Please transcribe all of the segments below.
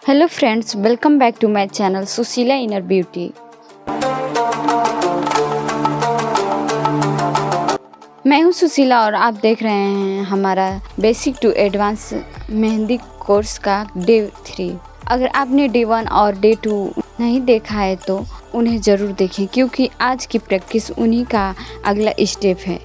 Hello friends, welcome back to my channel Sushila inner beauty. मैं हूं सुशीला और आप देख रहे हैं हमारा basic to advance mehndi course का डे 3। अगर आपने डे 1 और डे 2 नहीं देखा है तो उन्हें ज़रूर देखें, क्योंकि आज की प्रैक्टिस उन्हीं का अगला स्टेप है।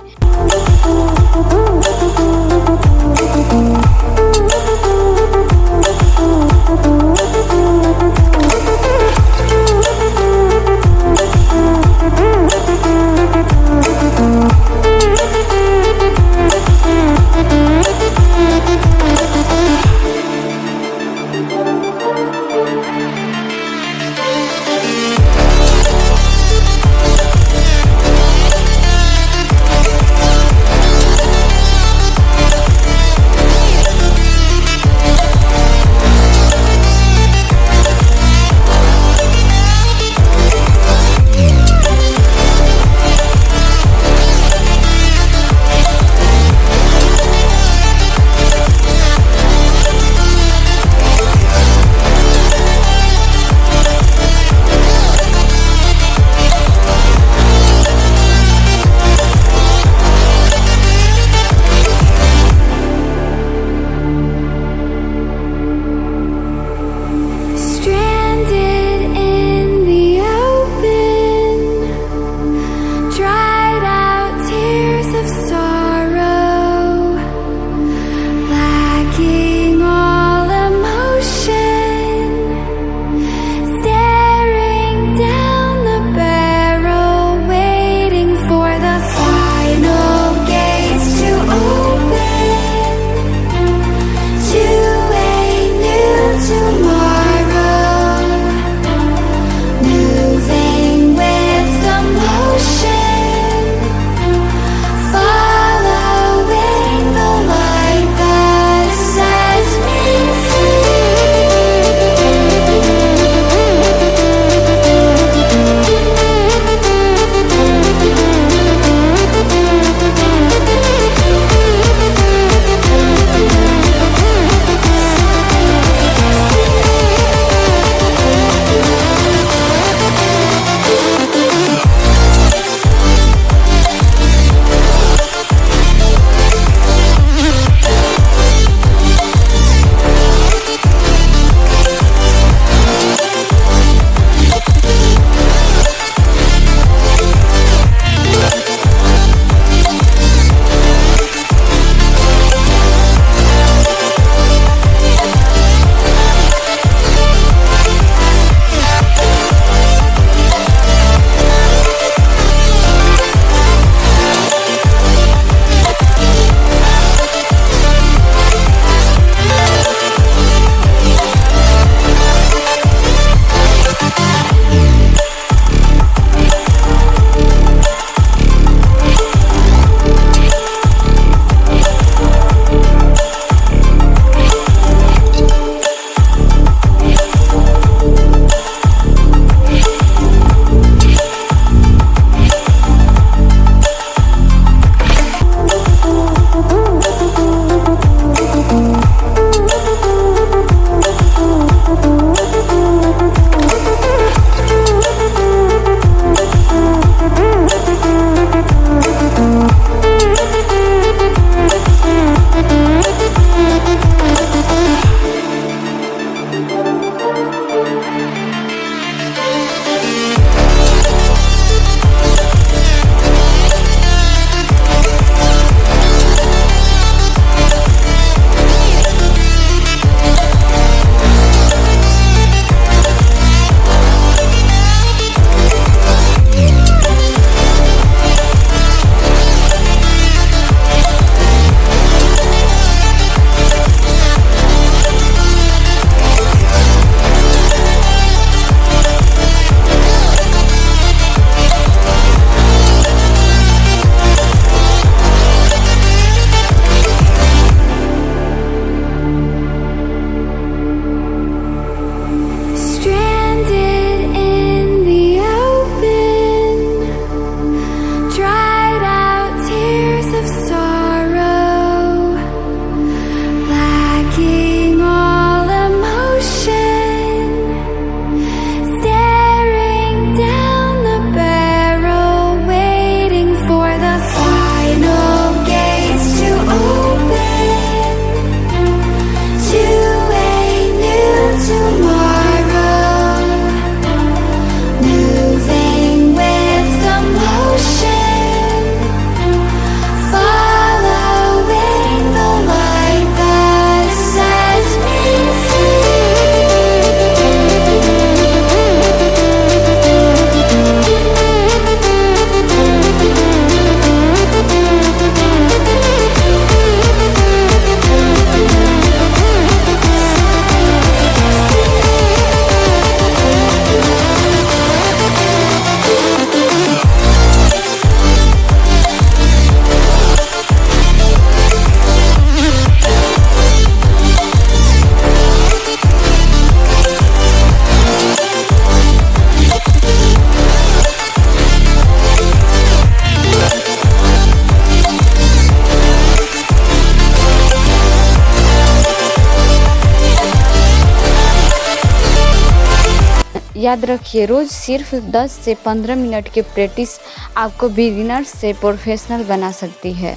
याद रखिए, रोज़ सिर्फ 10 से 15 मिनट की प्रैक्टिस आपको बिगिनर से प्रोफेशनल बना सकती है।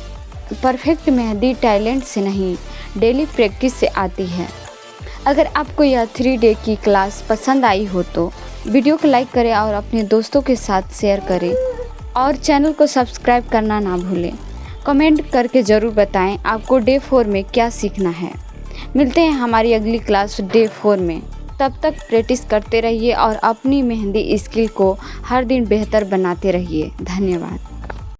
परफेक्ट मेहंदी टैलेंट से नहीं, डेली प्रैक्टिस से आती है। अगर आपको यह 3 डे की क्लास पसंद आई हो तो वीडियो को लाइक करें और अपने दोस्तों के साथ शेयर करें और चैनल को सब्सक्राइब करना ना भूलें। कमेंट करके ज़रूर बताएं आपको डे 4 में क्या सीखना है। मिलते हैं हमारी अगली क्लास डे 4 में। तब तक प्रैक्टिस करते रहिए और अपनी मेहंदी स्किल को हर दिन बेहतर बनाते रहिए। धन्यवाद।